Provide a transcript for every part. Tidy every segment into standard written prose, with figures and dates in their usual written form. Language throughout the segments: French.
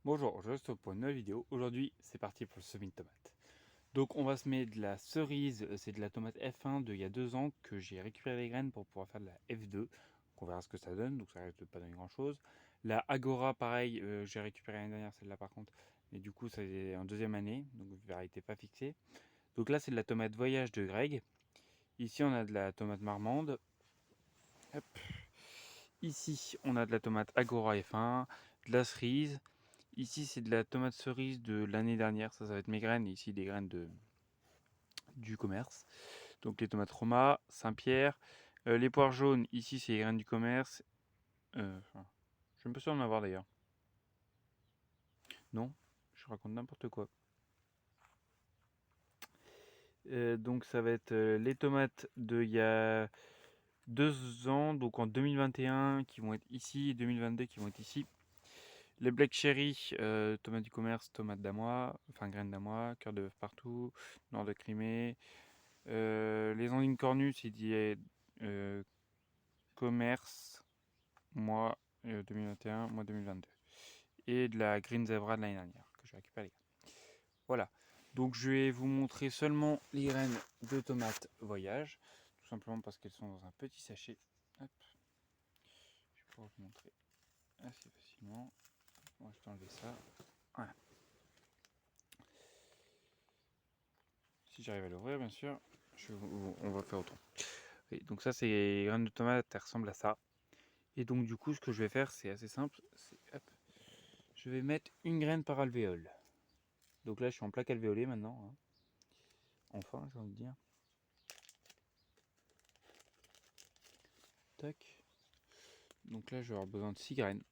Bonjour, je reste pour une nouvelle vidéo. Aujourd'hui, c'est parti pour le semis de tomates. Donc, on va semer de la cerise, c'est de la tomate F1 d'il y a 2 ans que j'ai récupéré les graines pour pouvoir faire de la F2. Donc, on verra ce que ça donne, donc ça risque de pas donner grand chose. La Agora, pareil, j'ai récupéré l'année dernière, celle-là par contre, mais du coup, c'est en deuxième année, donc variété pas fixée. Donc là, c'est de la tomate Voyage de Greg. Ici, on a de la tomate Marmande. Hop. Ici, on a de la tomate Agora F1, de la cerise. Ici, c'est de la tomate cerise de l'année dernière. Ça va être mes graines. Et ici, des graines du commerce. Donc, les tomates Roma, Saint-Pierre. Les poires jaunes, ici, c'est les graines du commerce. Je suis un peu sûr d'en avoir d'ailleurs. Non, je raconte n'importe quoi. Donc, ça va être les tomates d'il y a 2 ans, donc en 2021, qui vont être ici, et 2022 qui vont être ici. Les Black Cherry, tomates du commerce, tomates d'amois, enfin graines d'amois, cœur de bœuf partout, nord de Crimée. Les endignes cornues, c'est dit commerce, mois 2021, mois 2022. Et de la Green Zebra de l'année dernière, que j'ai récupéré. Voilà. Donc je vais vous montrer seulement les graines de tomates voyage, tout simplement parce qu'elles sont dans un petit sachet. Hop. Je vais pouvoir vous montrer assez facilement. Moi, je vais enlever ça. Voilà. Si j'arrive à l'ouvrir, bien sûr, on va faire autrement. Et donc ça, c'est les graines de tomates, elles ressemblent à ça. Et donc du coup, ce que je vais faire, c'est assez simple. Je vais mettre une graine par alvéole. Donc là, je suis en plaque alvéolée maintenant. Hein. Enfin, j'ai envie de dire. Tac. Donc là, je vais avoir besoin de 6 graines.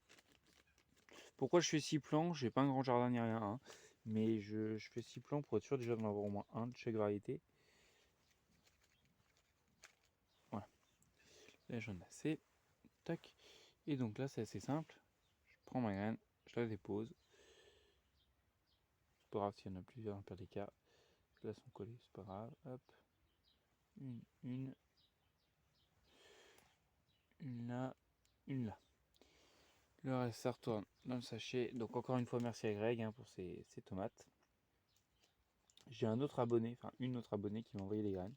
Pourquoi je fais 6 plants? J'ai pas un grand jardin ni rien. Hein. Mais je fais 6 plants pour être sûr déjà d'en avoir au moins un de chaque variété. Voilà. Là, j'en ai assez. Tac. Et donc là, c'est assez simple. Je prends ma graine, je la dépose. C'est pas grave s'il y en a plusieurs dans le pire des cas. Là, sont collés, c'est pas grave. Hop. Une là, une là. Le reste, ça retourne dans le sachet. Donc, encore une fois, merci à Greg pour ces tomates. J'ai un autre abonné, enfin une autre abonnée qui m'a envoyé des graines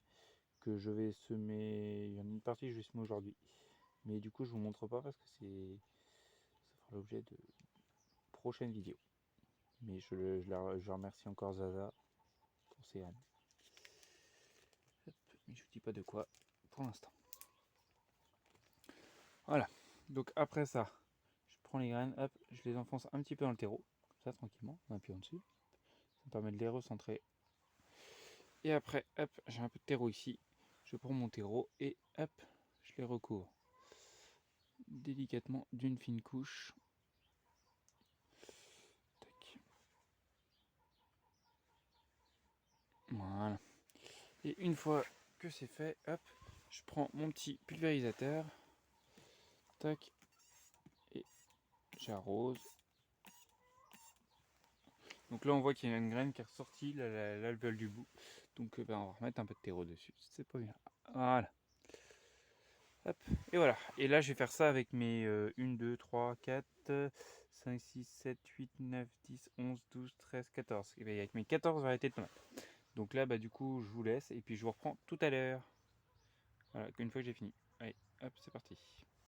que je vais semer. Il y en a une partie que je vais semer aujourd'hui. Mais du coup, je vous montre pas parce que ça fera l'objet de prochaines vidéos. Mais je remercie encore Zaza pour ces graines. Hop, mais je vous dis pas de quoi pour l'instant. Voilà. Donc après ça, je prends les graines, hop, je les enfonce un petit peu dans le terreau, comme ça tranquillement, en appuyant dessus. Ça me permet de les recentrer. Et après, hop, j'ai un peu de terreau ici. Je prends mon terreau et hop, je les recouvre délicatement d'une fine couche. Tac. Voilà. Et une fois que c'est fait, hop, je prends mon petit pulvérisateur. Tac. Et j'arrose. Donc là, on voit qu'il y a une graine qui est ressortie, l'alvéole du bout. Donc on va remettre un peu de terreau dessus. C'est pas bien. Voilà. Hop. Et voilà. Et là, je vais faire ça avec mes 1, 2, 3, 4, 5, 6, 7, 8, 9, 10, 11, 12, 13, 14. Et bien, avec mes 14 variétés de tomates. Donc là, bah, du coup, je vous laisse et puis je vous reprends tout à l'heure. Voilà, une fois que j'ai fini. Allez, hop, c'est parti.